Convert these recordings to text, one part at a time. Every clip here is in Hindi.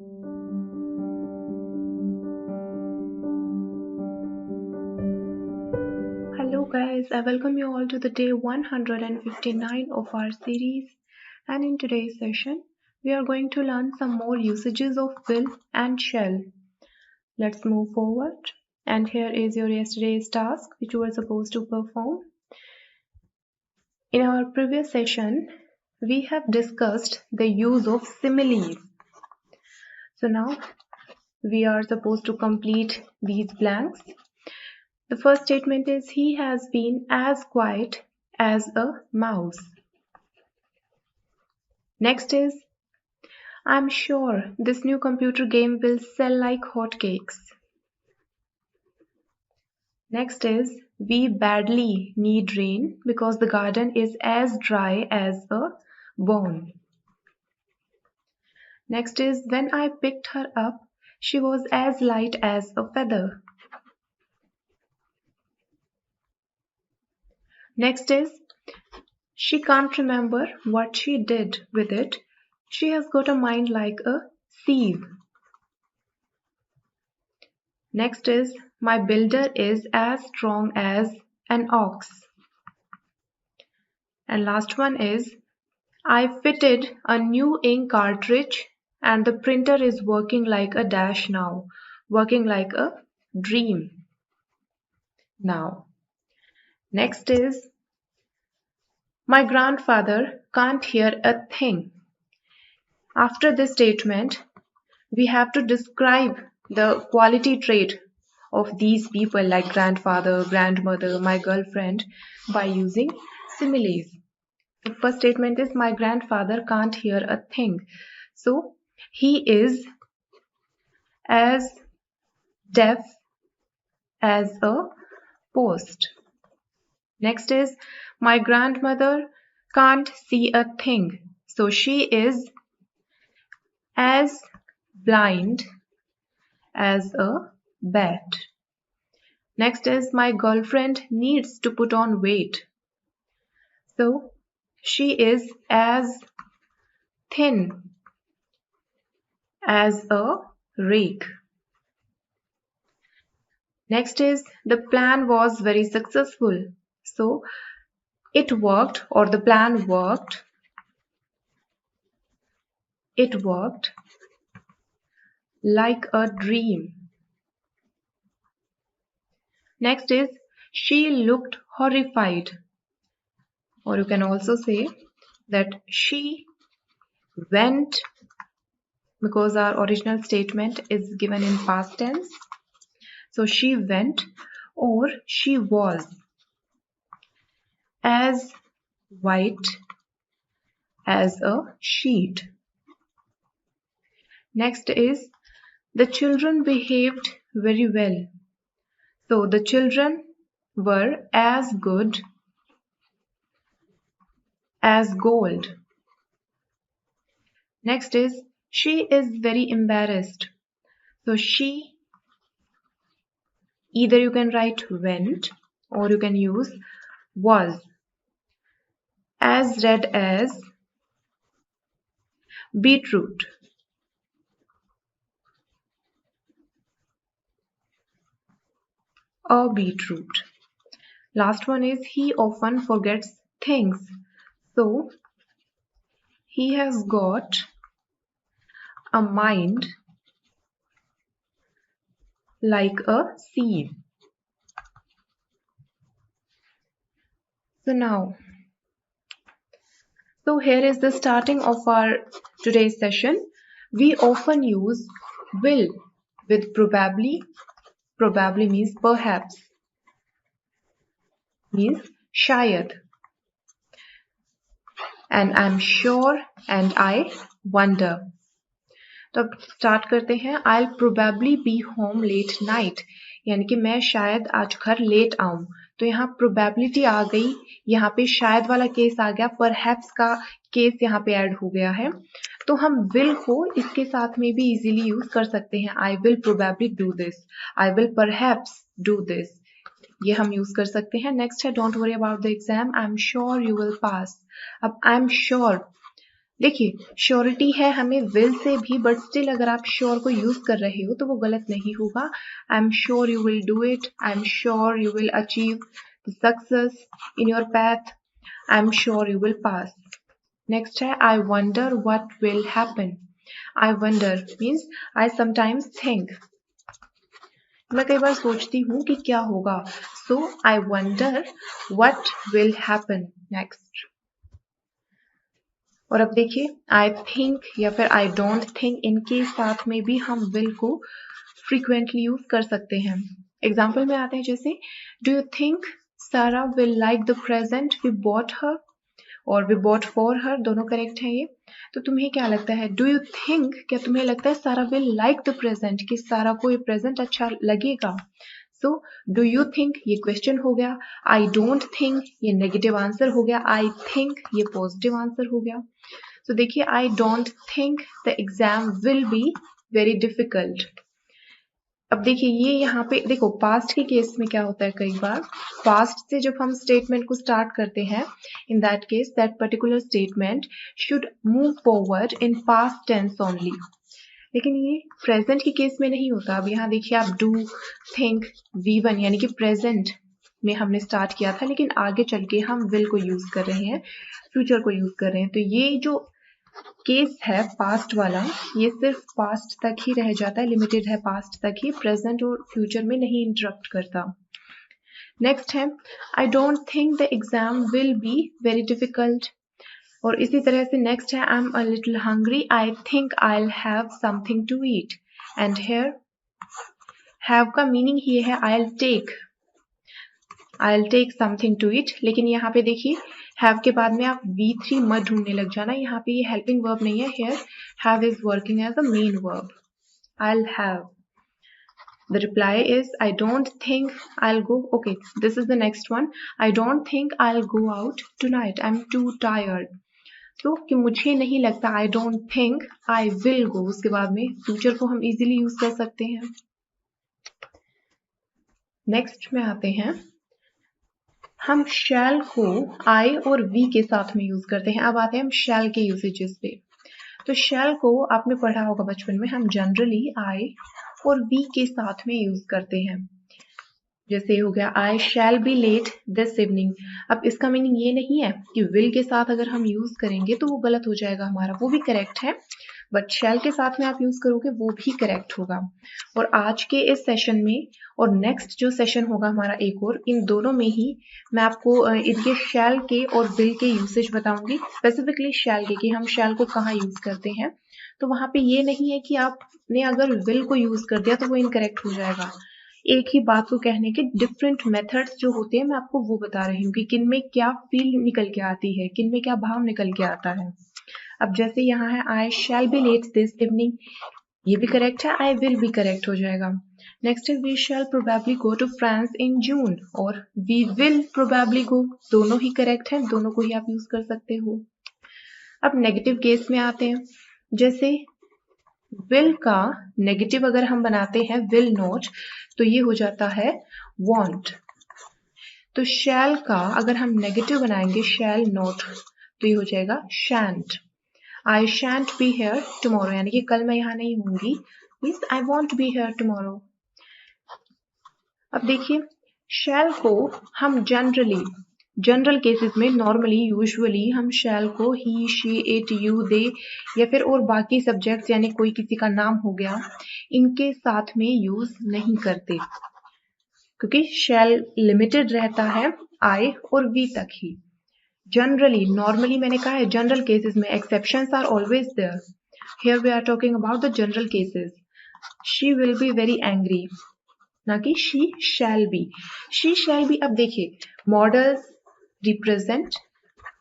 Hello guys, I welcome you all to the day 159 of our series, and in today's session we are going to learn some more usages of will and shall. Let's move forward, and here is your yesterday's task which you were supposed to perform. In our previous session we have discussed the use of similes. So now we are supposed to complete these blanks. The first statement is he has been as quiet as a mouse. Next is I'm sure this new computer game will sell like hotcakes. Next is we badly need rain because the garden is as dry as a bone. Next is when I picked her up, she was as light as a feather. Next is she can't remember what she did with it. She has got a mind like a sieve. Next is my builder is as strong as an ox. And last one is I fitted a new ink cartridge and the printer is working like a dash now, working like a dream now. Next is my grandfather can't hear a thing. After this statement, we have to describe the quality trait of these people like grandfather, grandmother, my girlfriend by using similes. The first statement is my grandfather can't hear a thing. So he is as deaf as a post. Next is my grandmother can't see a thing. So she is as blind as a bat. Next is my girlfriend needs to put on weight. So she is as thin as a rake. Next is the plan was very successful. So it worked or the plan worked. It worked like a dream. Next is she looked horrified. Or you can also say that she went, because our original statement is given in past tense. So she went or she was as white as a sheet. Next is the children behaved very well. So the children were as good as gold. Next is she is very embarrassed. So she, either you can write went or you can use was as red as beetroot. A beetroot. Last one is he often forgets things. So he has got a mind like a sieve. So here is the starting of our today's session. We often use will with probably. Probably means perhaps, means shayad, and I'm sure and I wonder. तो अब स्टार्ट करते हैं. I'll probably be home late night, यानी कि मैं शायद आज घर लेट आऊं. तो यहाँ प्रोबेबिलिटी आ गई, यहाँ पे शायद वाला केस आ गया, परहैप्स का केस यहाँ पे ऐड हो गया है. तो हम विल को इसके साथ में भी इजीली यूज कर सकते हैं. I will probably do this, I will perhaps do this, ये हम यूज कर सकते हैं. नेक्स्ट है don't worry about the exam, I am sure you will पास. अब आई एम श्योर देखिए श्योरिटी है हमें विल से भी, बट स्टिल अगर आप श्योर को यूज कर रहे हो तो वो गलत नहीं होगा. I am sure you will do it. I am sure you will achieve the success in your path. I am sure you will pass. Next है I wonder what will happen. I wonder means I sometimes think. मैं कई बार सोचती हूँ कि क्या होगा. So I wonder what will happen next. और अब देखिए आई थिंक या फिर आई डोंट थिंक, इनके साथ में भी हम विल को फ्रीक्वेंटली यूज कर सकते हैं. एग्जाम्पल में आते हैं जैसे do you think Sara will like the present we bought her, और वी बॉट फॉर हर, दोनों करेक्ट है ये. तो तुम्हें क्या लगता है, डू यू थिंक, क्या तुम्हें लगता है सारा विल लाइक द प्रेजेंट, कि सारा को ये प्रेजेंट अच्छा लगेगा. सो डू यू थिंक ये क्वेश्चन हो गया. आई डोंट थिंक ये नेगेटिव आंसर हो गया. आई थिंक ये पॉजिटिव आंसर हो गया. तो देखिए आई don't think the exam will be very difficult. अब देखिए ये यहाँ पे देखो पास्ट के केस में क्या होता है, कई बार पास्ट से जब हम स्टेटमेंट को स्टार्ट करते हैं, in that case that particular statement should move forward in past tense only. लेकिन ये प्रेजेंट के केस में नहीं होता. अब यहाँ देखिए आप डू थिंक V1 यानी कि प्रेजेंट में हमने स्टार्ट किया था, लेकिन आगे चल के हम विल को यूज कर रहे हैं, फ्यूचर को यूज कर रहे हैं. तो ये जो केस है पास्ट वाला, ये सिर्फ पास्ट तक ही रह जाता है, लिमिटेड है पास्ट तक ही, प्रेजेंट और फ्यूचर में नहीं इंटरप्ट करता. नेक्स्ट है I don't think the exam will be very difficult. और इसी तरह से नेक्स्ट है I am a little hungry. I think I will have something to eat. And here have का मीनिंग ये है I will take something to eat. लेकिन यहाँ पे देखिए हैव के बाद में आप V3 मत ढूंढने लग जाना. यहाँ पे ये हेल्पिंग वर्ब नहीं है. Here have is working as a main verb. I will have. The reply is I don't think I'll go. Okay, this is the next one. I don't think I'll go out tonight. I'm too tired. So कि मुझे नहीं लगता, I don't think I will go. उसके बाद में फ्यूचर को हम इजीली यूज कर सकते हैं. नेक्स्ट में आते हैं, हम shall को I और we के साथ में यूज करते हैं. अब आते हैं हम shall के यूसेजेस पे. तो shall को आपने पढ़ा होगा बचपन में, हम जनरली I और we के साथ में यूज करते हैं. जैसे हो गया I shall be late this evening. अब इसका मीनिंग ये नहीं है कि will के साथ अगर हम यूज करेंगे तो वो गलत हो जाएगा हमारा, वो भी करेक्ट है, बट shall के साथ में आप यूज करोगे वो भी करेक्ट होगा. और आज के इस सेशन में और नेक्स्ट जो सेशन होगा हमारा एक और, इन दोनों में ही मैं आपको इनके shall के और will के यूसेज बताऊंगी. स्पेसिफिकली shall के, कि हम shall को कहाँ यूज करते हैं. तो वहां पे ये नहीं है कि आपने अगर will को यूज कर दिया तो वो इनकरेक्ट हो जाएगा. एक ही बात को कहने के डिफरेंट मेथड्स जो होते हैं, मैं आपको वो बता रही हूँ कि किन में क्या फील निकल के आती है, किन में क्या भाव निकल के आता है. अब जैसे यहाँ है I shall be late this evening, ये भी करेक्ट है, आई विल भी करेक्ट हो जाएगा. नेक्स्ट है we shall probably go to France in June, और वी विल प्रोबेबली गो, दोनों ही करेक्ट है, दोनों को ही आप यूज कर सकते हो. अब नेगेटिव केस में आते हैं. जैसे विल का नेगेटिव अगर हम बनाते हैं विल नॉट, तो ये हो जाता है वॉन्ट. तो शैल का अगर हम नेगेटिव बनाएंगे शैल नॉट, तो ये हो जाएगा शैंट. आई शैंट बी हेयर टुमारो, यानी कि कल मैं यहाँ नहीं होंगी, means I want be here tomorrow. अब देखिए शैल को हम जनरल केसेस में नॉर्मली यूजुअली हम शैल को ही शी इट यू दे या फिर और बाकी सब्जेक्ट्स यानी कोई किसी का नाम हो गया, इनके साथ में यूज नहीं करते, क्योंकि शैल लिमिटेड रहता है आई और वी तक ही. जनरली, नॉर्मली मैंने कहा है जनरल केसेस में, exceptions are always there. Here we are talking about the general cases. She will be very angry, ना कि she shall be. She shall be. अब देखिए मॉडल्स रिप्रेजेंट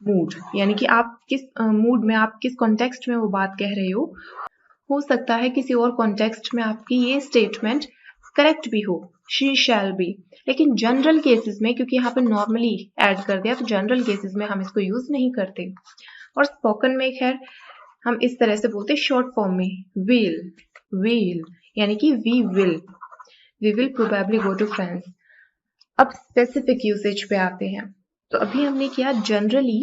मूड, यानी कि आप किस मूड में, आप किस कॉन्टेक्स्ट में वो बात कह रहे हो सकता है किसी और कॉन्टेक्स्ट में आपकी ये स्टेटमेंट करेक्ट भी हो, शी शैल बी. लेकिन जनरल केसेस में, क्योंकि यहाँ पे नॉर्मली ऐड कर दिया, तो जनरल केसेस में हम इसको यूज नहीं करते. और स्पोकन में खैर हम इस तरह से बोलते हैं शॉर्ट फॉर्म में, विल यानी कि we will probably go to France. अब स्पेसिफिक यूसेज पे आते हैं. तो अभी हमने किया generally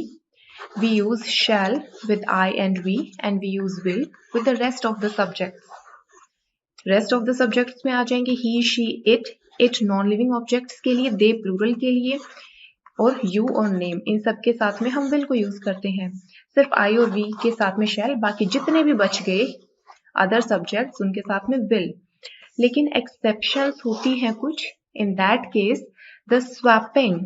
we use shall with I and we, and we use will with the rest of the subjects. Rest of the subjects में आ जाएंगे he, she, it non living objects के लिए, they प्लूरल के लिए, और you और name इन सब के साथ में हम will को यूज करते हैं. सिर्फ I और we के साथ में shall, बाकी जितने भी बच गए अदर सब्जेक्ट्स उनके साथ में will. लेकिन एक्सेप्शंस होती हैं कुछ. In that case, the swapping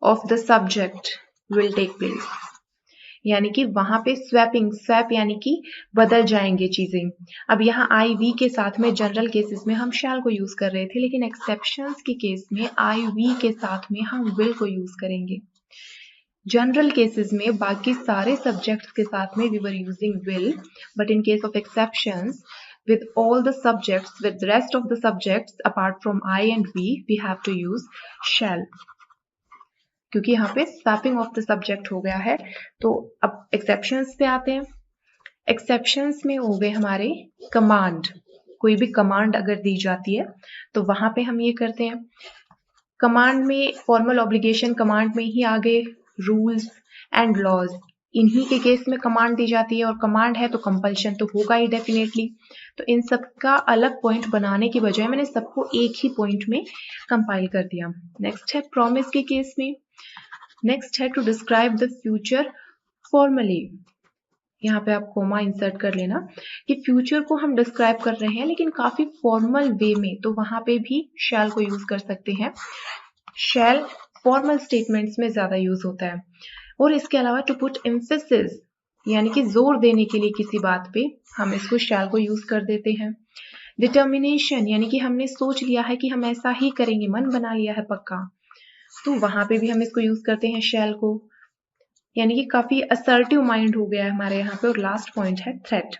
of the subject will take place. यानी कि वहां पे स्वैप यानी कि बदल जाएंगे चीजें. अब यहाँ आई वी के साथ में जनरल केसेस में हम शैल को यूज कर रहे थे, लेकिन एक्सेप्शंस के केस में आई वी के साथ में हम विल को यूज करेंगे. जनरल केसेस में बाकी सारे सब्जेक्ट्स के साथ में we were using will, but in case of exceptions with all the subjects, with the rest of the subjects apart from I and we have to use shall. क्योंकि यहाँ पे स्वैपिंग ऑफ द सब्जेक्ट हो गया है. तो अब एक्सेप्शंस पे आते हैं. एक्सेप्शंस में हो गए हमारे कमांड. कोई भी कमांड अगर दी जाती है तो वहां पे हम ये करते हैं. कमांड में फॉर्मल ऑब्लिगेशन कमांड में ही आ गए. रूल्स एंड लॉज इन्हीं के केस में कमांड दी जाती है, और कमांड है तो कंपल्शन तो होगा ही डेफिनेटली. तो इन सब का अलग पॉइंट बनाने की बजाय मैंने सबको एक ही पॉइंट में कंपाइल कर दिया. नेक्स्ट है प्रॉमिस के केस में. नेक्स्ट है to describe the future formally. यहाँ पे आप कोमा इंसर्ट कर लेना कि फ्यूचर को हम डिस्क्राइब कर रहे हैं लेकिन काफी फॉर्मल वे में, तो वहां पे भी शैल को यूज कर सकते हैं. शैल फॉर्मल स्टेटमेंट्स में ज्यादा यूज होता है. और इसके अलावा टू पुट एम्फेसिस यानी कि जोर देने के लिए किसी बात पे हम इसको शैल को यूज कर देते हैं. डिटर्मिनेशन यानी कि हमने सोच लिया है कि हम ऐसा ही करेंगे, मन बना लिया है पक्का, तो वहां पे भी हम इसको यूज करते हैं शैल को. यानी कि काफी असर्टिव माइंड हो गया है हमारे यहाँ पे. और लास्ट पॉइंट है थ्रेट.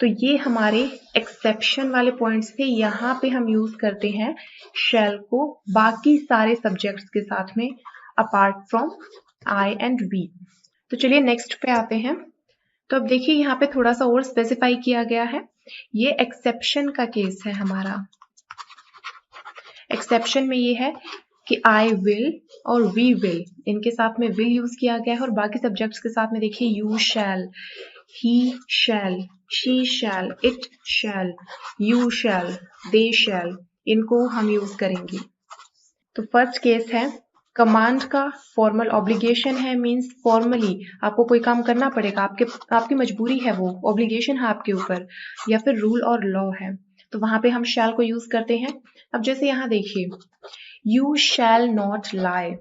तो ये हमारे एक्सेप्शन वाले पॉइंट्स थे. यहाँ पे हम यूज करते हैं शैल को बाकी सारे सब्जेक्ट्स के साथ में apart from I and we. तो चलिए नेक्स्ट पे आते हैं. तो अब देखिए यहाँ पे थोड़ा सा और स्पेसिफाई किया गया है. ये एक्सेप्शन का केस है हमारा. एक्सेप्शन में ये है कि I will और we will इनके साथ में will यूज किया गया है, और बाकी सब्जेक्ट्स के साथ में देखिए you shall, he shall, she shall, it shall, you shall, they shall इनको हम यूज करेंगे. तो फर्स्ट केस है कमांड का फॉर्मल ऑब्लिगेशन है, मींस फॉर्मली आपको कोई काम करना पड़ेगा, आपकी मजबूरी है, वो ऑब्लिगेशन है आपके ऊपर, या फिर रूल और लॉ है, तो वहां पे हम शैल को यूज करते हैं. अब जैसे यहाँ देखिए यू शैल नॉट लाई.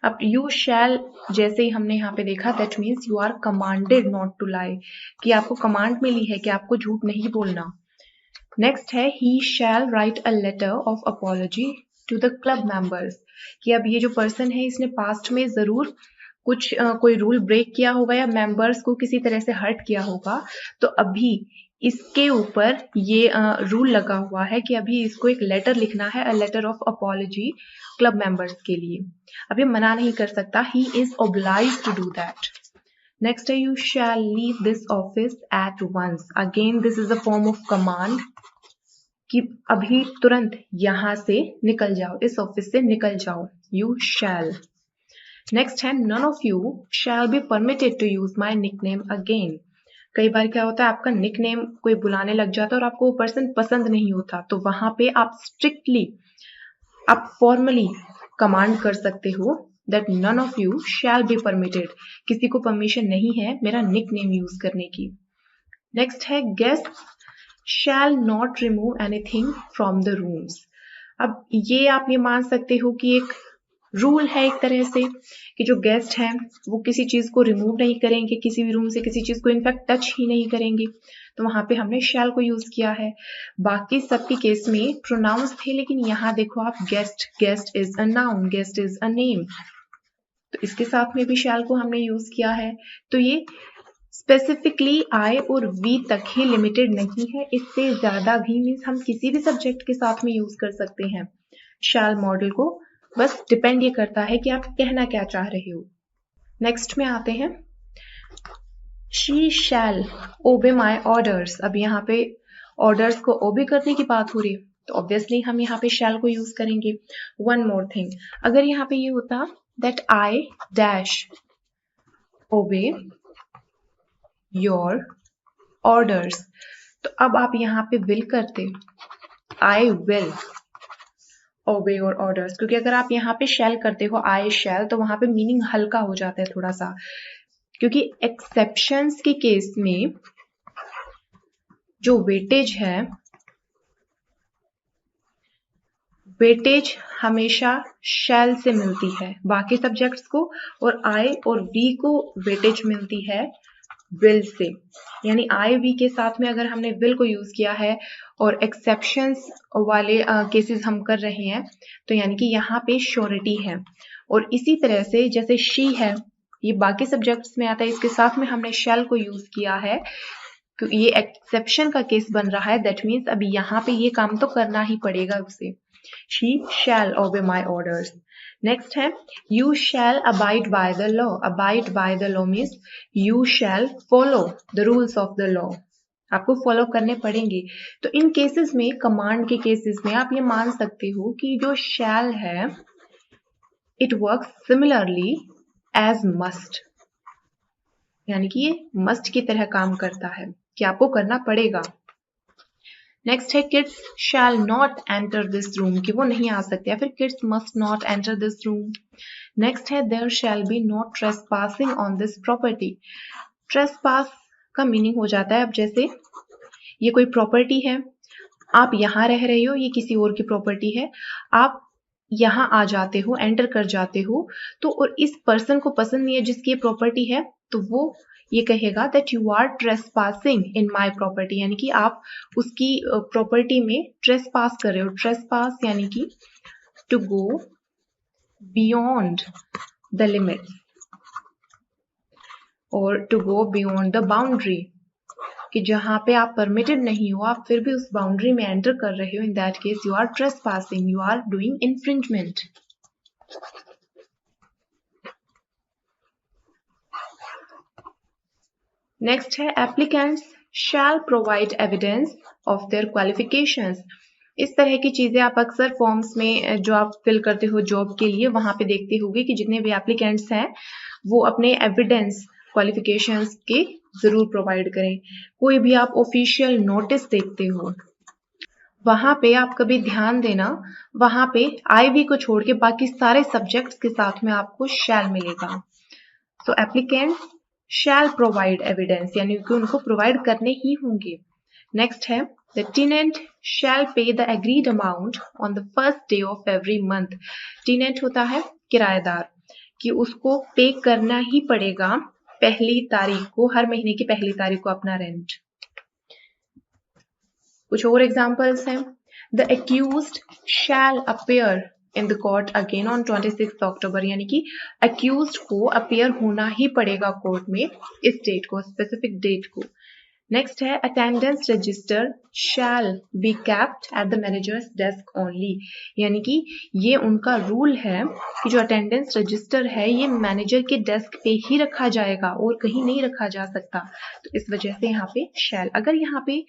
अब यू शैल जैसे ही हमने यहाँ पे देखा that means you are commanded not to lie, कि आपको कमांड मिली है कि आपको झूठ नहीं बोलना. नेक्स्ट है he shall write a letter of apology to the club members, कि अब ये जो पर्सन है इसने पास्ट में जरूर कुछ कोई रूल ब्रेक किया होगा या मेंबर्स को किसी तरह से हर्ट किया होगा, तो अभी इसके ऊपर ये रूल लगा हुआ है कि अभी इसको एक लेटर लिखना है, a letter of apology club members के लिए. अब ये मना नहीं कर सकता, he is obliged to do that. Next है you shall leave this office at once. Again this is a form of command कि अभी तुरंत यहां से निकल जाओ, इस ऑफिस से निकल जाओ. You shall. नेक्स्ट है none of you shall be permitted to use my nickname again. कई बार क्या होता है आपका निकनेम कोई बुलाने लग जाता है और आपको वो पर्सन पसंद नहीं होता, तो वहां पे आप स्ट्रिक्टली आप फॉर्मली कमांड कर सकते हो that none of you shall be permitted. किसी को परमिशन नहीं है मेरा निकनेम यूज करने की. नेक्स्ट है guest shall not remove anything from the rooms. अब ये आप ये मान सकते हो कि एक रूल है एक तरह से कि जो गेस्ट हैं वो किसी चीज को रिमूव नहीं करेंगे किसी भी रूम से, किसी चीज को इनफैक्ट टच ही नहीं करेंगे, तो वहां पे हमने shall को यूज किया है. बाकी सबके केस में प्रोनाउंस थे, लेकिन यहाँ देखो आप guest is a noun, guest is a name, तो इसके साथ में भी shall को हमने यूज किया है. तो ये स्पेसिफिकली आई और वी तक ही लिमिटेड नहीं है, इससे ज्यादा भी मीन्स हम किसी भी सब्जेक्ट के साथ में यूज कर सकते हैं शैल मॉडल को. बस डिपेंड ये करता है कि आप कहना क्या चाह रहे हो. नेक्स्ट में आते हैं शी शैल ओबे माई ऑर्डर्स. अब यहाँ पे ऑर्डर्स को ओबे करने की बात हो रही है, तो ऑब्वियसली हम यहाँ पे शैल को यूज करेंगे। वन मोर थिंग, अगर यहाँ पे ये होता दैट आई डैश ओबे योर ऑर्डर्स, तो अब आप यहाँ पे विल करते, आई विल ओबे योर ऑर्डर्स, क्योंकि अगर आप यहाँ पे शैल करते हो आई शैल, तो वहां पे मीनिंग हल्का हो जाता है थोड़ा सा, क्योंकि एक्सेप्शंस के केस में जो वेटेज है, वेटेज हमेशा शैल से मिलती है बाकी सब्जेक्ट्स को, और आई और वी को वेटेज मिलती है विल से। यानी आई वी के साथ में अगर हमने विल को यूज किया है और एक्सेप्शंस वाले केसेस हम कर रहे हैं, तो यानी कि यहाँ पे श्योरिटी है। और इसी तरह से जैसे शी है, ये बाकी सब्जेक्ट्स में आता है, इसके साथ में हमने शैल को यूज किया है क्योंकि ये एक्सेप्शन का केस बन रहा है। दैट मीन्स अभी यहाँ पे ये काम तो करना ही पड़ेगा उसे। She shall obey my orders. Next है you shall abide by the law. Abide by the law means you shall follow the rules of the law. आपको फॉलो करने पड़ेंगे। तो इन केसेस में, कमांड के केसेस में आप ये मान सकते हो कि जो shall है it works similarly as must, यानी कि ये must की तरह काम करता है कि आपको करना पड़ेगा। नेक्स्ट है kids shall not enter this room, कि वो नहीं आ सकते, या फिर kids must not enter this room. Next है there shall be no trespassing on this property. Trespass का मीनिंग हो जाता है, अब जैसे ये कोई प्रॉपर्टी है, आप यहाँ रह रहे हो, ये किसी और की प्रॉपर्टी है, आप यहाँ आ जाते हो, एंटर कर जाते हो, तो और इस पर्सन को पसंद नहीं है जिसकी प्रॉपर्टी है, तो वो ये कहेगा that you are trespassing in my property, यानी कि आप उसकी प्रॉपर्टी में ट्रेसपास कर रहे हो। ट्रेसपास यानी कि to go beyond the limit और to go beyond the boundary, कि जहां पे आप परमिटेड नहीं हो आप फिर भी उस बाउंड्री में एंटर कर रहे हो। In that case you are trespassing, you are doing infringement. Next है applicants shall provide evidence of their qualifications. इस तरह की चीजें आप अक्सर फॉर्म्स में जो आप फिल करते हो जॉब के लिए, वहां पे देखते होगे कि जितने भी एप्लीकेंट्स हैं वो अपने एविडेंस क्वालिफिकेशंस के जरूर प्रोवाइड करें। कोई भी आप ऑफिशियल नोटिस देखते हो, वहां पे आप कभी ध्यान देना, वहां पे आईवी को छोड़ के बाकी सारे सब्जेक्ट्स के साथ में आपको शैल मिलेगा। सो एप्लीकेंट शैल प्रोवाइड एविडेंस, यानी कि उनको प्रोवाइड करने ही होंगे। नेक्स्ट है the tenant shall pay the agreed amount on the first day of every month. Tenant होता है किराएदार, कि उसको पे करना ही पड़ेगा पहली तारीख को, हर महीने की पहली तारीख को अपना रेंट। कुछ और एग्जांपल्स हैं, the accused shall appear in the court again on 26 October, यानी कि अक्यूज्ड को अपीयर होना ही पड़ेगा कोर्ट में इस डेट को, स्पेसिफिक डेट को। नेक्स्ट है attendance register shell be kept at the managers desk only, यानी कि ये उनका रूल है कि जो अटेंडेंस रजिस्टर है ये मैनेजर के डेस्क पे ही रखा जाएगा और कहीं नहीं रखा जा सकता। तो इस वजह से यहाँ पे शैल। अगर यहाँ पे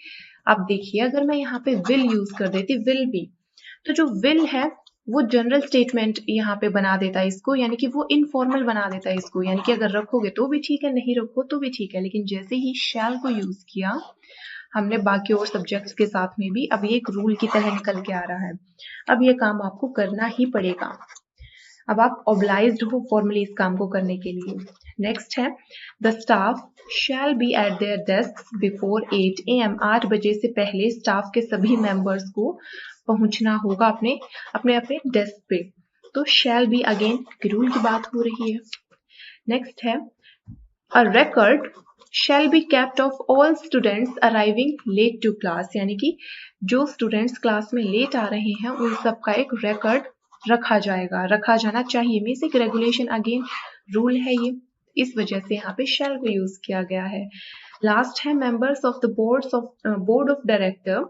आप देखिए, अगर मैं यहाँ पे विल यूज कर देती, विल बी, तो जो विल है वो जनरल स्टेटमेंट यहाँ पे बना देता है इसको, यानी कि वो इनफॉर्मल बना देता है इसको, यानी कि अगर रखोगे तो भी ठीक है, नहीं रखो तो भी ठीक है। लेकिन जैसे ही शैल को यूज किया हमने बाकी और सब्जेक्ट्स के साथ में भी, अब ये एक रूल की तरह निकल के आ रहा है, अब ये काम आपको करना ही पड़ेगा। अब आप ऑब्लाइज्ड हो फॉर्मली इस काम को करने के लिए। नेक्स्ट है the staff shall be eight there desk before 8 AM, 8 बजे से पहले स्टाफ के सभी मेंबर्स को पहुंचना होगा अपने अपने अपने डेस्क पे। तो शैल बी अगेन रूल की बात हो रही है। नेक्स्ट है a record shall be kept of all students arriving late to class, यानी कि जो स्टूडेंट्स क्लास में लेट आ रहे हैं उन सब का एक रिकॉर्ड रखा जाएगा, रखा जाना चाहिए। मीन्स एक रेगुलेशन, अगेन रूल है ये, इस वजह से यहाँ पे शैल को यूज किया गया है। लास्ट है members of the board of director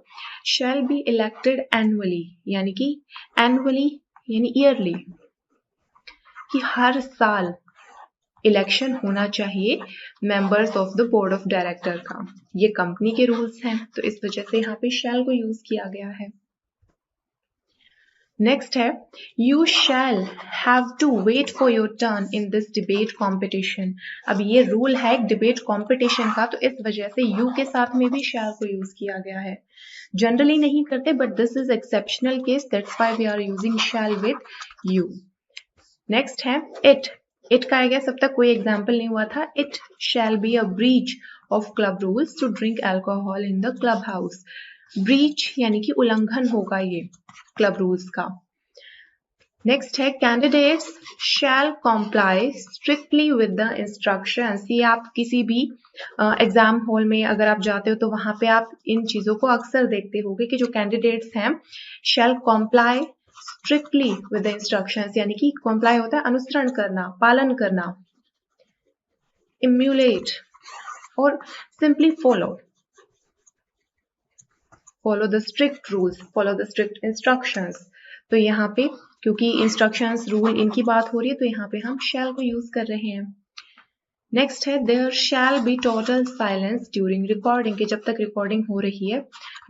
shall be elected annually, यानी कि एनुअली यानी ईयरली, कि हर साल इलेक्शन होना चाहिए members of the board of director का। ये कंपनी के रूल्स हैं, तो इस वजह से यहाँ पे शैल को यूज किया गया है। नेक्स्ट है you shall have to wait for your turn in this debate competition. अब ये रूल है एक डिबेट कॉम्पिटिशन का, तो इस वजह से यू के साथ में भी शैल को यूज किया गया है। जनरली नहीं करते, but this is exceptional case, that's why we are using shall with you. Next है इट का आएगा, सब तक कोई एग्जाम्पल नहीं हुआ था। It shall be a breach of club rules to drink alcohol in the clubhouse. Breach यानी कि उल्लंघन होगा ये क्लब रूल्स का। नेक्स्ट है candidates shall comply strictly with the instructions. ये आप किसी भी एग्जाम हॉल में अगर आप जाते हो तो वहां पे आप इन चीजों को अक्सर देखते होगे कि जो कैंडिडेट्स हैं shall comply strictly with the instructions, यानी कि कॉम्प्लाई होता है अनुसरण करना, पालन करना। इम्यूलेट और simply follow the strict rules, follow the strict instructions. तो यहाँ पे क्योंकि इंस्ट्रक्शंस रूल इनकी बात हो रही है तो यहाँ पे हम शैल को यूज कर रहे हैं। नेक्स्ट है there shall be total silence during recording, कि जब तक रिकॉर्डिंग हो रही है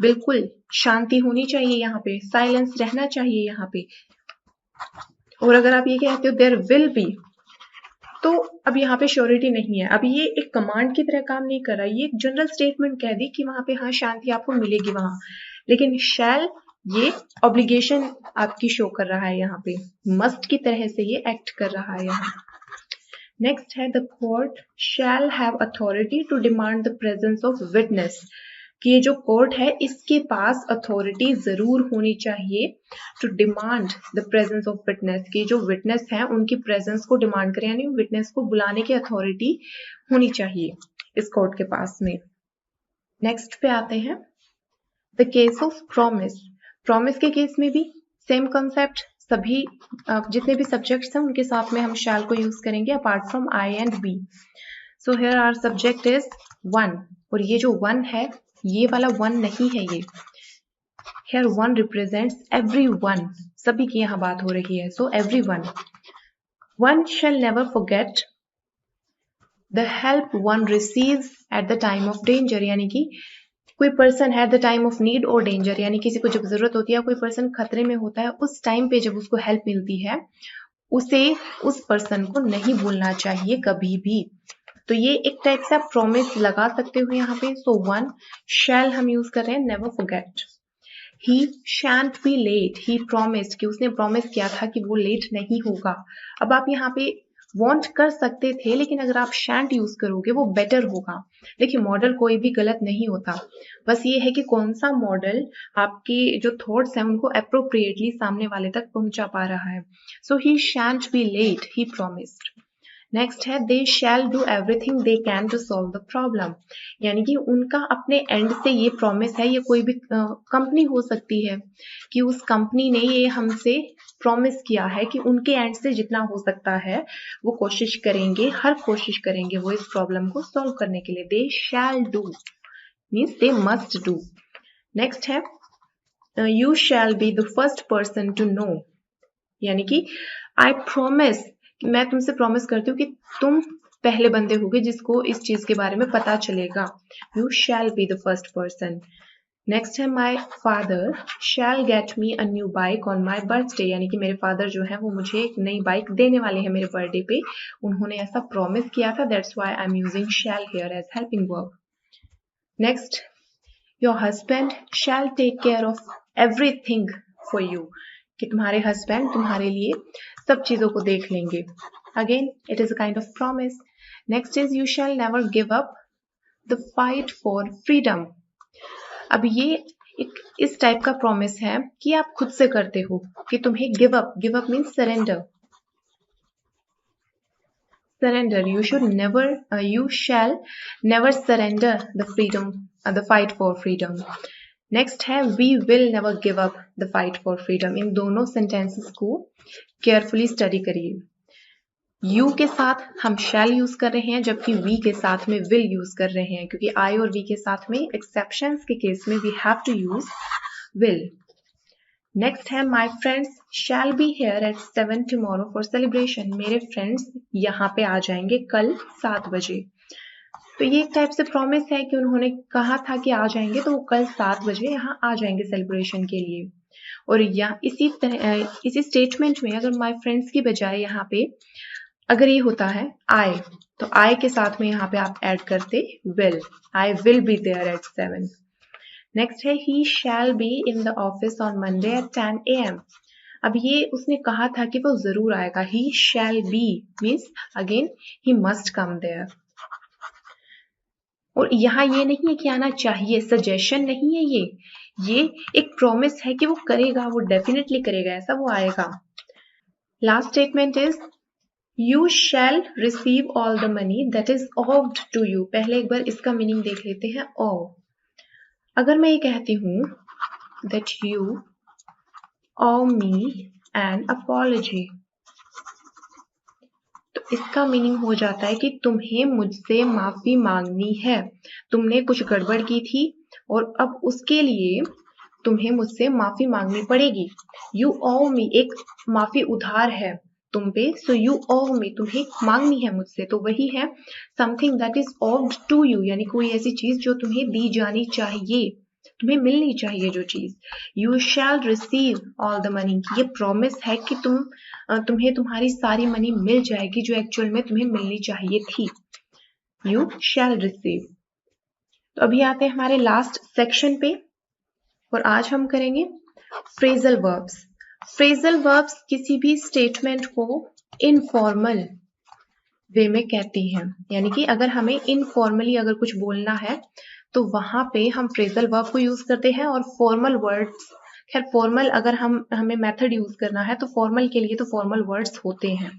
बिल्कुल शांति होनी चाहिए, यहाँ पे साइलेंस रहना चाहिए यहाँ पे। और अगर आप ये कहते हो देयर विल बी, तो अब यहाँ पे श्योरिटी नहीं है, अब ये एक कमांड की तरह काम नहीं कर रहा, ये एक जनरल स्टेटमेंट कह दी कि वहां पे हाँ शांति आपको मिलेगी वहां, लेकिन शैल ये ऑब्लिगेशन आपकी शो कर रहा है, यहाँ पे मस्ट की तरह से ये एक्ट कर रहा है यहाँ। नेक्स्ट है the court shall have authority to demand the presence of witness, कि ये जो कोर्ट है इसके पास अथॉरिटी जरूर होनी चाहिए to demand the presence of witness, कि जो विटनेस है उनकी प्रेजेंस को डिमांड करें, यानी विटनेस को बुलाने की अथॉरिटी होनी चाहिए इस कोर्ट के पास में। नेक्स्ट पे आते हैं the case of promise. Promise के केस में भी सेम कंसेप्ट, सभी जितने भी सब्जेक्ट्स हैं उनके साथ में हम शैल को यूज करेंगे apart from I and B. So here our subject is one, और ये जो वन है ये वाला वन नहीं है, ये here one represents everyone, सभी की यहाँ बात हो रही है, so everyone. One shall never forget the help one receives at the time of danger, यानी कि कोई पर्सन है at the time of need or danger, यानी किसी को जब जरूरत होती है, कोई पर्सन खतरे में होता है, उस टाइम पे जब उसको हेल्प मिलती है उसे उस पर्सन को नहीं भूलना चाहिए कभी भी। तो ये एक टाइप से आप प्रॉमिस लगा सकते हो यहाँ पे। सो वन शैल हम यूज कर रहे हैं never forget. He shan't be late, he promised, कि उसने प्रॉमिस किया था कि वो लेट नहीं होगा। अब आप यहाँ पे वांट कर सकते थे, लेकिन अगर आप शैंट यूज करोगे वो बेटर होगा। देखिए मॉडल कोई भी गलत नहीं होता, बस ये है कि कौन सा मॉडल आपके जो थॉट्स हैं उनको अप्रोप्रिएटली सामने वाले तक पहुंचा पा रहा है। So he shan't be late, he promised. Next है they shall do everything they can to solve the problem, यानी कि उनका अपने एंड से ये प्रॉमिस है, ये कोई भी कंपनी हो सकती है कि उस कंपनी ने ये हमसे प्रॉमिस किया है कि उनके एंड से जितना हो सकता है वो कोशिश करेंगे, हर कोशिश करेंगे वो इस प्रॉब्लम को सॉल्व करने के लिए। They shall do means they must do. Next है you shall be the first person to know, यानी कि आई प्रॉमिस, मैं तुमसे प्रॉमिस करती हूँ कि तुम पहले बंदे होगे जिसको इस चीज के बारे में पता चलेगा। You shall be the first person. Next है my father shall get me a new bike on my birthday, यानी कि मेरे फादर जो है वो मुझे एक नई बाइक देने वाले हैं मेरे बर्थडे पे, उन्होंने ऐसा प्रॉमिस किया था, that's why I am using shall here as helping verb. Next your husband shall take care of everything for you, कि तुम्हारे हस्बैंड तुम्हारे लिए सब चीजों को देख लेंगे। Again it is a kind of promise. Next is you shell never give up the fight for freedom. अब ये एक इस टाइप का प्रॉमिस है कि आप खुद से करते हो कि तुम्हें give up means surrender, surrender, you shall never surrender the freedom, the fight for freedom. Next है we will never give up the fight for freedom। इन दोनों सेंटेंसेस को केयरफुली स्टडी करिए। you के साथ हम shall यूज कर रहे हैं, जबकि we के साथ में will यूज कर रहे हैं, क्योंकि I और we के साथ में एक्सेप्शंस के केस में we have to use will। Next है my friends shall be here at 7 tomorrow for celebration। मेरे फ्रेंड्स यहाँ पे आ जाएंगे कल 7 बजे। तो ये एक टाइप से प्रॉमिस है कि उन्होंने कहा था कि आ जाएंगे, तो वो कल 7 बजे यहाँ आ जाएंगे सेलिब्रेशन के लिए। और इसी स्टेटमेंट में अगर माय फ्रेंड्स की बजाय यहाँ पे अगर ये होता है आई, तो आई के साथ में यहाँ पे आप ऐड करते will, I will be there at 7. Next है he shall be in the office on Monday at 10 AM. अब ये उसने कहा था कि वो जरूर आएगा. He shall be means again he must come there. और यहाँ ये नहीं है कि आना चाहिए, सजेशन नहीं है ये एक प्रॉमिस है कि वो करेगा, वो डेफिनेटली करेगा, ऐसा वो आएगा. Last statement is you shall receive all the money that is owed to you. पहले एक बार इसका मीनिंग देख लेते हैं. ओ, अगर मैं ये कहती हूँ that you owe me an apology, तो इसका मीनिंग हो जाता है कि तुम्हें मुझसे माफी मांगनी है. तुमने कुछ गड़बड़ की थी और अब उसके लिए तुम्हें मुझसे माफी मांगनी पड़ेगी. You owe me एक माफी उधार है तुम पे, so you owe me तुम्हें मांगनी है मुझसे. तो वही है something that is owed to you, यानी कोई ऐसी चीज जो तुम्हें दी जानी चाहिए, तुम्हें मिलनी चाहिए जो चीज. You shall receive all the money, ये प्रॉमिस है कि तुम्हें तुम्हारी सारी मनी मिल जाएगी जो एक्चुअल में तुम्हें मिलनी चाहिए थी. You shall receive. तो अभी आते हैं हमारे लास्ट सेक्शन पे और आज हम करेंगे फ्रेजल वर्ब्स. फ्रेजल वर्ब्स किसी भी स्टेटमेंट को इनफॉर्मल वे में कहती हैं, यानी कि अगर हमें इनफॉर्मली अगर कुछ बोलना है तो वहां पे हम फ्रेजल वर्ब को यूज करते हैं. और फॉर्मल वर्ड्स, खैर फॉर्मल अगर हमें मेथड यूज करना है तो फॉर्मल के लिए तो फॉर्मल वर्ड्स होते हैं.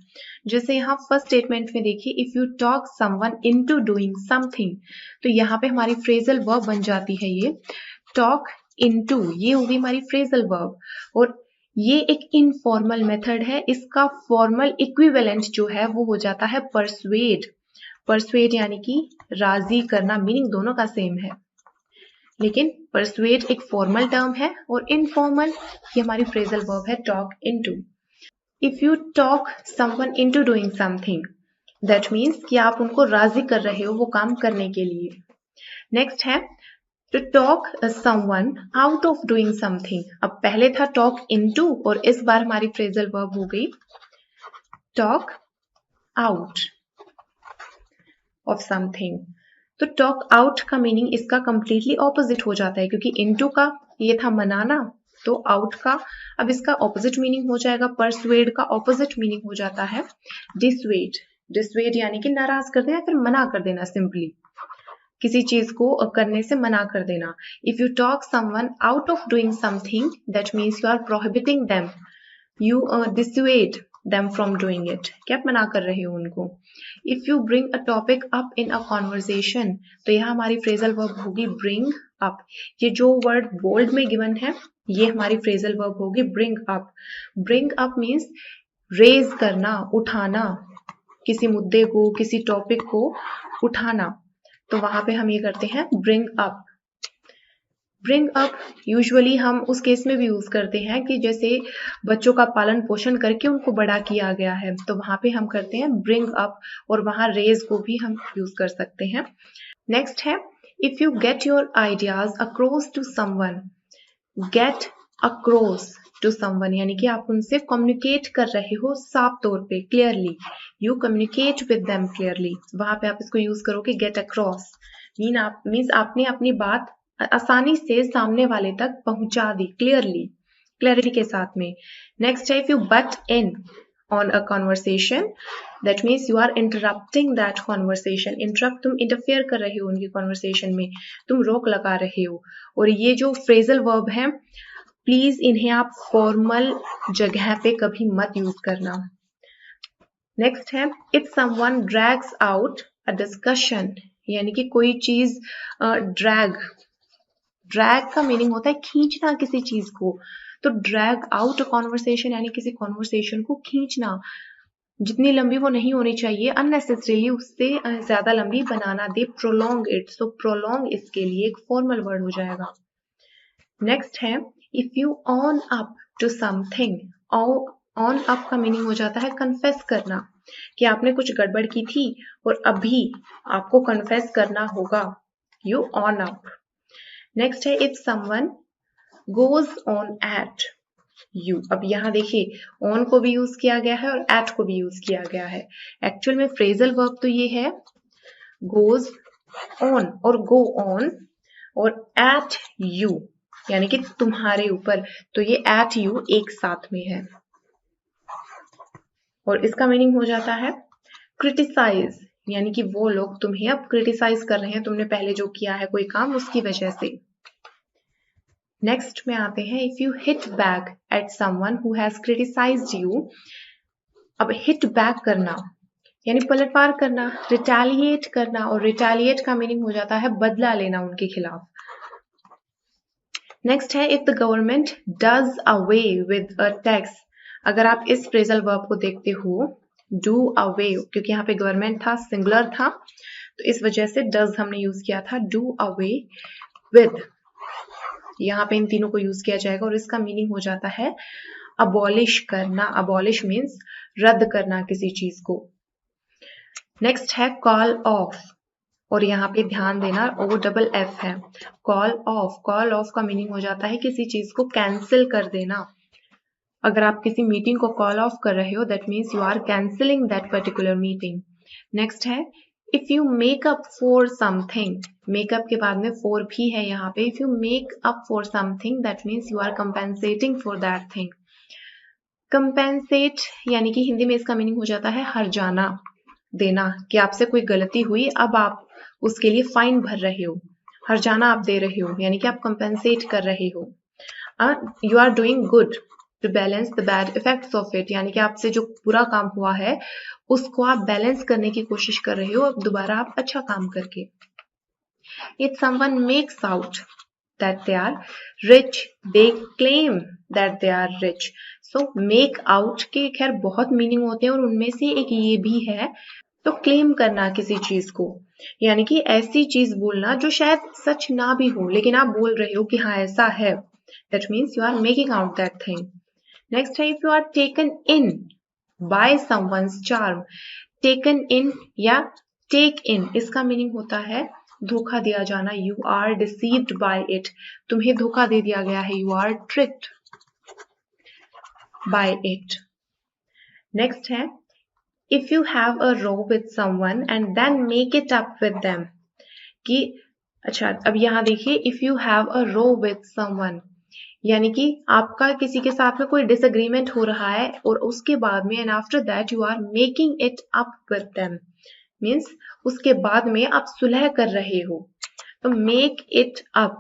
जैसे यहाँ फर्स्ट स्टेटमेंट में देखिए, if you talk someone into doing something, तो यहाँ पे हमारी फ्रेजल वर्ब बन जाती है ये टॉक इनटू, ये होगी हमारी फ्रेजल वर्ब. और ये एक इनफॉर्मल मेथड है. इसका फॉर्मल इक्विवेलेंट जो है वो हो जाता है परसुएड. परसुएड यानी कि राजी करना, मीनिंग दोनों का सेम है, लेकिन परसुएड एक फॉर्मल टर्म है और इनफॉर्मल ये हमारी फ्रेजल वर्ब है talk into. If you talk someone into doing something, that means कि आप उनको राजी कर रहे हो वो काम करने के लिए. नेक्स्ट है to talk someone out of doing something. अब पहले था टॉक इनटू और इस बार हमारी फ्रेजल वर्ब हो गई टॉक आउट ऑफ समथिंग. तो टॉक आउट का मीनिंग इसका कंप्लीटली ऑपोजिट हो जाता है, क्योंकि इनटू का ये था मनाना, तो आउट का अब इसका ऑपोजिट मीनिंग हो जाएगा. परसुएड का ऑपोजिट मीनिंग हो जाता है डिसवेड. डिसवेड यानी कि नाराज कर देना, फिर मना कर देना, सिंपली किसी चीज को करने से मना कर देना. If you talk someone out of doing something, that means you are prohibiting them, you dissuade them from doing it, क्या आप मना कर रहे हो उनको. If you bring a topic up in a conversation, तो यहाँ हमारी फ्रेजल वर्ब होगी bring up. ये जो वर्ड बोल्ड में गिवन है ये हमारी फ्रेजल वर्ब होगी bring up. Bring up means raise करना, उठाना, किसी मुद्दे को, किसी टॉपिक को उठाना. तो वहां पे हम ये करते हैं bring up. Bring up usually हम उस केस में भी यूज करते हैं कि जैसे बच्चों का पालन पोषण करके उनको बड़ा किया गया है, तो वहां पे हम करते हैं ब्रिंग अप, और वहां रेज को भी हम यूज कर सकते हैं. नेक्स्ट है if you get your ideas across to someone. Get across to someone यानी कि आप उनसे कम्युनिकेट कर रहे हो साफ तौर पे, clearly. You communicate with them clearly. वहां पे आप इसको यूज करोगे गेट अक्रॉस. मीन्स आपने अपनी बात आसानी से सामने वाले तक पहुंचा दी, क्लियरिटी के साथ में. नेक्स्ट है if you butt in on a conversation, that means you are interrupting that conversation. Interrupt, तुम इंटरफेयर कर रहे हो उनकी कॉन्वर्सेशन में, तुम रोक लगा रहे हो. और ये जो फ्रेजल वर्ब है, प्लीज इन्हें आप फॉर्मल जगह पे कभी मत यूज करना. नेक्स्ट है if someone drags out a discussion, यानी कि कोई चीज ड्रैग का मीनिंग होता है खींचना किसी चीज को. तो ड्रैग आउट कॉन्वर्सेशन यानी किसी कॉन्वर्सेशन को खींचना, जितनी लंबी वो नहीं होनी चाहिए, अननेसेसरीली उससे ज्यादा लंबी बनाना दे, प्रोलॉन्ग इट. सो प्रोलॉन्ग इसके लिए एक फॉर्मल वर्ड हो जाएगा. नेक्स्ट है if you own up to something. Own up का मीनिंग हो जाता है कन्फेस करना, कि आपने कुछ गड़बड़ की थी और अभी आपको कन्फेस करना होगा. You own up. नेक्स्ट है if someone goes on at you। अब यहाँ देखिए on को भी यूज किया गया है और at को भी यूज किया गया है। एक्चुअल में फ्रेजल वर्ब तो ये है goes on और go on और at you यानी कि तुम्हारे ऊपर, तो ये at you एक साथ में है और इसका मीनिंग हो जाता है क्रिटिसाइज, यानी कि वो लोग तुम्हें अब क्रिटिसाइज कर रहे हैं, तुमने पहले जो किया है कोई काम उसकी वजह से। नेक्स्ट में आते हैं if you hit back at someone who has criticised you. अब हिट बैक करना यानी पलटवार करना, रिटेलिएट करना, और रिटेलिएट का मीनिंग हो जाता है बदला लेना उनके खिलाफ। नेक्स्ट है if the government does away with a tax. अगर आप इस फ्रेजल वर्ब को देखते हो डू अवे, क्योंकि यहाँ पे गवर्नमेंट था, सिंगुलर था, तो इस वजह से डज हमने यूज किया था। डू अवे विद, यहाँ पे इन तीनों को यूज किया जाएगा और इसका मीनिंग हो जाता है अबॉलिश करना। अबॉलिश मीन्स रद्द करना किसी चीज को। नेक्स्ट है कॉल ऑफ, और यहाँ पे ध्यान देना OFF है, कॉल ऑफ। कॉल ऑफ का मीनिंग हो जाता है किसी चीज को कैंसिल कर देना। अगर आप किसी मीटिंग को कॉल ऑफ कर रहे हो that means you are cancelling that particular meeting. Next है if you make up for something. Makeup के बाद में फॉर भी है यहाँ पे। If you make up for something that means you are compensating for that thing. Compensate यानी कि हिंदी में इसका मीनिंग हो जाता है हर्जाना देना, कि आपसे कोई गलती हुई, अब आप उसके लिए फाइन भर रहे हो, हर्जाना आप दे रहे हो, यानी कि आप कंपेंसेट कर रहे हो। You are doing good to balance the bad effects of it, यानी कि आपसे जो बुरा काम हुआ है उसको आप बैलेंस करने की कोशिश कर रहे हो, अब दोबारा आप अच्छा काम करके। If someone makes out that they are rich, they claim that they are rich. So make out के खैर बहुत मीनिंग होते हैं और उनमें से एक ये भी है, तो क्लेम करना किसी चीज को, यानी कि ऐसी चीज बोलना जो शायद सच ना भी हो लेकिन आप बोल रहे हो कि हाँ ऐसा है, that means you are making out that thing. Next है if you are taken in by someone's charm. Taken in या टेक इन, इसका मीनिंग होता है धोखा दिया जाना। You are deceived by it, तुम्हें धोखा दे दिया गया है, you are tricked by it. Next है if you have a row with someone and then make it up with them. कि अच्छा अब यहाँ देखिए if you have a row with someone, यानी कि आपका किसी के साथ में कोई डिसएग्रीमेंट हो रहा है और उसके बाद में and after that you are making it up with them, means उसके बाद में आप सुलह कर रहे हो। तो मेक इट अप,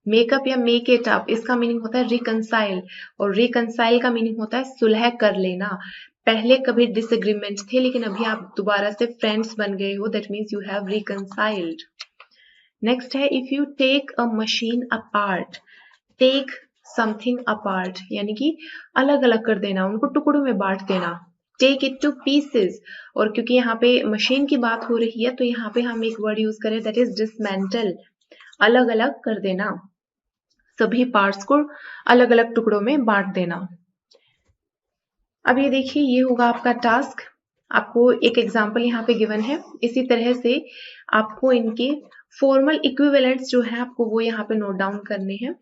मेकअप या मेक इट अप, इसका मीनिंग होता है रिकंसाइल, और रिकंसाइल का मीनिंग होता है सुलह कर लेना। पहले कभी डिसएग्रीमेंट थे लेकिन अभी आप दोबारा से फ्रेंड्स बन गए हो, that means you have reconciled. Next है if you take a machine apart. Take something apart यानी कि अलग अलग कर देना, उनको टुकड़ों में बांट देना। टेक इट टू पीसेस, और क्योंकि यहाँ पे मशीन की बात हो रही है तो यहाँ पे हम एक वर्ड यूज करें दैट इज डिसमेंटल, अलग अलग कर देना, सभी पार्ट्स को अलग अलग टुकड़ों में बांट देना। अब ये देखिए ये होगा आपका टास्क, आपको एक एग्जाम्पल यहाँ पे गिवन है, इसी तरह से आपको इनके फॉर्मल इक्विवेलेंट्स जो है आपको वो यहाँ पे नोट डाउन करने हैं।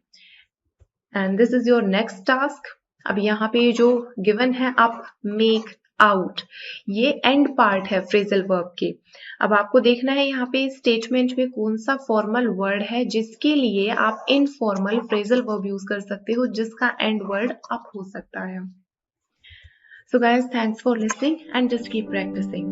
And this is your next task. अब यहाँ पे जो गिवन है आप मेक आउट, ये एंड पार्ट है फ्रेजल वर्ब के। अब आपको देखना है यहाँ पे स्टेटमेंट में कौन सा फॉर्मल वर्ड है जिसके लिए आप इनफॉर्मल फ्रेजल वर्ब यूज कर सकते हो, जिसका एंड वर्ड अप हो सकता है। So guys, thanks for listening and just keep practicing.